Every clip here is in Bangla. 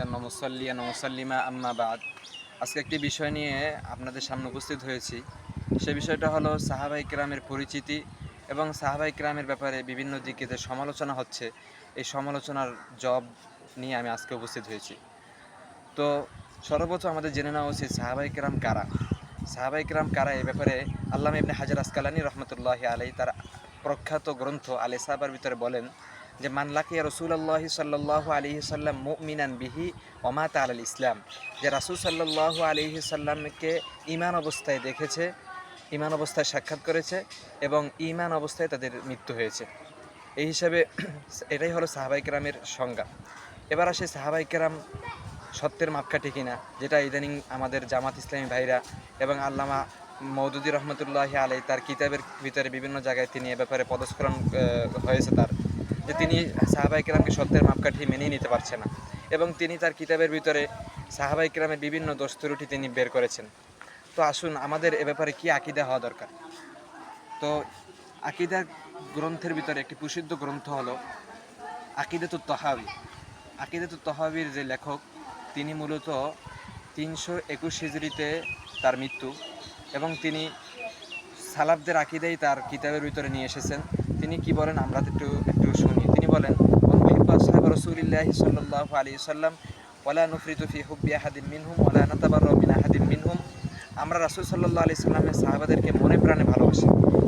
মুহাম্মাদান ওয়া মুসাল্লিয়ান ওয়া মুসাল্লিমা আম্মা বাদ। আজকে একটি বিষয় নিয়ে আপনাদের সামনে উপস্থিত হয়েছি। সে বিষয়টা হলো সাহাবায়ে কেরামের পরিচিতি এবং সাহাবায়ে কেরামের ব্যাপারে বিভিন্ন দিকে যে সমালোচনা হচ্ছে, এই সমালোচনার জবাব নিয়ে আমি আজকে উপস্থিত হয়েছি। তো সর্বপ্রথম আমাদের জেনে নেওয়া উচিত সাহাবায়ে কেরাম কারা। সাহাবায়ে কেরাম কারা এ ব্যাপারে আল্লামা ইবনে হাজার আসকালানী রহমতুল্লাহি আলাইহি তার প্রখ্যাত গ্রন্থ আল ইসাবার ভিতরে বলেন যে মান লাকিয়া রাসূলুল্লাহি সাল্লাল্লাহু আলাইহি সাল্লাম মুমিনান বিহি ওয়া মাতা আলাল ইসলাম, যে রাসূল সাল্লাল্লাহু আলাইহি সাল্লামকে ঈমান অবস্থায় দেখেছে, ঈমান অবস্থায় সাক্ষাৎ করেছে এবং ঈমান অবস্থায় তাদের মৃত্যু হয়েছে। এই হিসাবে এটাই হলো সাহাবায়ে কেরামের সংজ্ঞা। এবার আসে সাহাবায়ে কেরাম সত্যের মাপকাঠি কিনা, যেটা ইদানিং আমাদের জামাত ইসলামী ভাইরা এবং আল্লামা মওদুদী রহমতুল্লাহি আলাইহি তার কিতাবের ভিতরে বিভিন্ন জায়গায় তিনি এ ব্যাপারে পদস্খলন হয়েছে তার, যে তিনি সাহাবায়ে কেরামকে সত্যের মাপকাঠি মেনেই নিতে পারছে না এবং তিনি তার কিতাবের ভিতরে সাহাবায়ে কেরামের বিভিন্ন দোষ ত্রুটি তিনি বের করেছেন। তো আসুন আমাদের এ ব্যাপারে কি আকীদা হওয়া দরকার। তো আকীদা গ্রন্থের ভিতরে একটি প্রসিদ্ধ গ্রন্থ হলো আকিদাতুত তাহাবী। আকিদাতুত তাহাবীর যে লেখক তিনি মূলত 321 হিজরিতে তার মৃত্যু এবং তিনি সালাফদের আকীদাই তার কিতাবের ভিতরে নিয়ে এসেছেন। তিনি কি বলেন আমরা একটু শুনি। তিনি বলেন ওয়া আসহাবু রাসূলিল্লাহি সাল্লাল্লাহু আলাইহি সাল্লাম ওয়ালা নুফরিতু ফি হুব্বি আহাদিন মিনহুম ওয়ালা নাতাবাররাউ মিন আহাদিন মিনহুম। আমরা রাসূল সাল্লাল্লাহু আলাইহি সাল্লামের সাহাবাদেরকে মনে প্রাণে ভালোবাসি।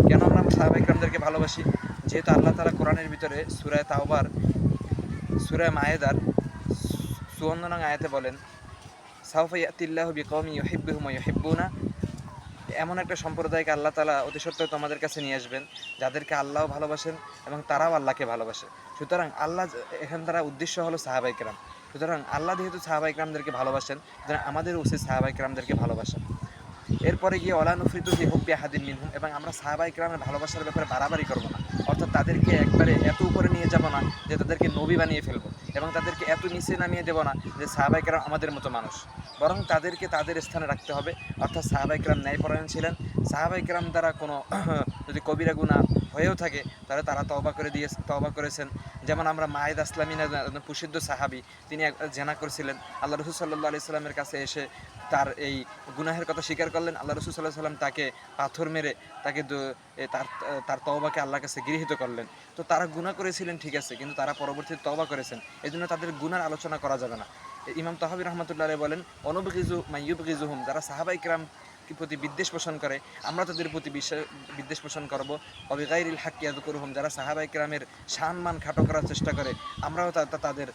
কেন আমরা সাহাবায়ে কেরামদেরকে ভালোবাসি? যেহেতু আল্লাহ তাআলা কোরআনের ভিতরে সূরা তাওবার সূরা মায়েদার 54 নং আয়াতে বলেন সাউফা ইয়াতিল্লাহু বিকওমিন ইউহিব্বুহুম ওয়া ইউহিব্বুনা, এমন একটা সম্প্রদায়কে আল্লাহ তাআলা অতি সত্বর তোমাদের কাছে নিয়ে আসবেন যাদেরকে আল্লাহও ভালোবাসেন এবং তারাও আল্লাহকে ভালোবাসে। সুতরাং আল্লাহ এখান দ্বারা উদ্দেশ্য হলো সাহাবায়ে কেরাম। সুতরাং আল্লাহ যেহেতু সাহাবায়ে কেরামদেরকে ভালোবাসেন, সুতরাং আমাদের উচিত সাহাবায়ে কেরামদেরকে ভালোবাসা। এরপরে গিয়ে ওয়ালা নুফরিতু ফি হুব্বি আহাদিন মিনহুম, এবং আমরা সাহাবায়ে কেরামের ভালোবাসার ব্যাপারে বাড়াবাড়ি করব না, অর্থাৎ তাদেরকে একবারে এত উপরে নিয়ে যাব না যে তাদেরকে নবী বানিয়ে ফেলবো এবং তাদেরকে এত নিচে নামিয়ে দেব না যে সাহাবায়ে কেরাম আমাদের মতো মানুষ, বরং তাদেরকে তাদের স্থানে রাখতে হবে। অর্থাৎ সাহাবায়ে কেরাম ন্যায়পরায়ণ ছিলেন। সাহাবায়ে কেরাম দ্বারা কোনো যদি কবিরা গুনাহ হয়েও থাকে তাহলে তারা তওবা করেছেন। যেমন আমরা মায়েদ আসলামী প্রসিদ্ধ সাহাবী, তিনি জেনা করেছিলেন। আল্লাহ রাসূল সাল্লাল্লাহু আলাইহি সাল্লামের কাছে এসে তার এই গুনাহের কথা স্বীকার করলেন। আল্লাহ রাসূল সাল্লাল্লাহু আলাইহি সাল্লাম তাকে পাথর মেরে তাকে তার তওবাকে আল্লাহর কাছে গৃহীত করলেন। তো তারা গুনাহ করেছিলেন ঠিক আছে, কিন্তু তারা পরবর্তীতে তওবা করেছেন, এজন্য তাদের গুনার আলোচনা করা যাবে না। ইমাম তাহাবী রাহমাতুল্লাহ আলাইহি বলেন অনুবগিজু মাইয়ুবগিজুহুম, যারা সাহাবায়ে কেরাম প্রতি বিদ্বেষ পোষণ করে আমরা তাদের প্রতি বিদ্বেষ পোষণ করব। অবিগাইরিল হাক্কি ইয়াযকুরুহুম, যারা সাহাবায়ে কেরামের সম্মান খাটো করার চেষ্টা করে আমরাও তাদের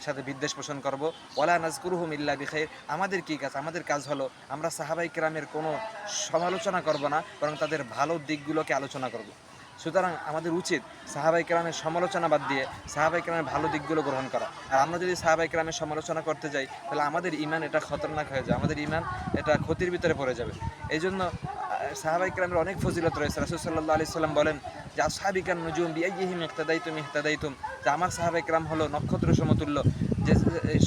সাথে বিদ্বেষ পোষণ করব। ওয়ালা নাযকুরুহুম ইল্লা বিখাইর, আমাদের কি কাজ? আমাদের কাজ হলো আমরা সাহাবায়ে কেরামের কোনো সমালোচনা করব না, বরং তাদের ভালো দিকগুলোকে আলোচনা করব। সুতরাং আমাদের উচিত সাহাবায়ে কেরামের সমালোচনা বাদ দিয়ে সাহাবায়ে কেরামের ভালো দিকগুলো গ্রহণ করা। আর আমরা যদি সাহাবায়ে কেরামের সমালোচনা করতে যাই তাহলে আমাদের ঈমান এটা খতরনাক হয়ে যায়, আমাদের ঈমান এটা ক্ষতির ভিতরে পড়ে যাবে। এই জন্য সাহাবায়ে কেরামের অনেক ফজিলত রয়েছে। রাসূল সাল্লাল্লাহু আলাইহি সাল্লাম বলেন যে আসহাবি কান নুজুম বিআইয়িহিম ইহতাদাইতুম, যে আমার সাহাবায়ে কেরাম হলো নক্ষত্র সমতুল্য। যে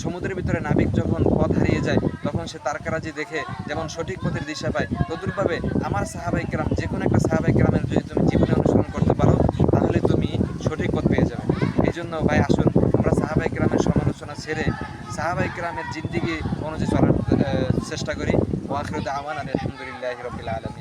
সমুদ্রের ভিতরে নাবিক যখন পথ হারিয়ে যায় তখন সে তারকারাজি দেখে যেমন সঠিক পথের দিশা পায়, তদ্রূপভাবে আমার সাহাবায়ে কেরাম, যে কোনো একটা সাহাবায়ে কেরামের যদি তুমি জীবনে অনুসরণ করতে পারো তাহলে তুমি সঠিক পথ পেয়ে যাবে। এই জন্য ভাই আসুন আমরা সাহাবায়ে কেরামের সমালোচনা ছেড়ে সাহাবায়ে কেরামের জিন্দেগি অনুযায়ী চলার চেষ্টা করি। ওয়া আখিরু দাওয়ানা আলহামদুলিল্লাহি রাব্বিল আলামিন।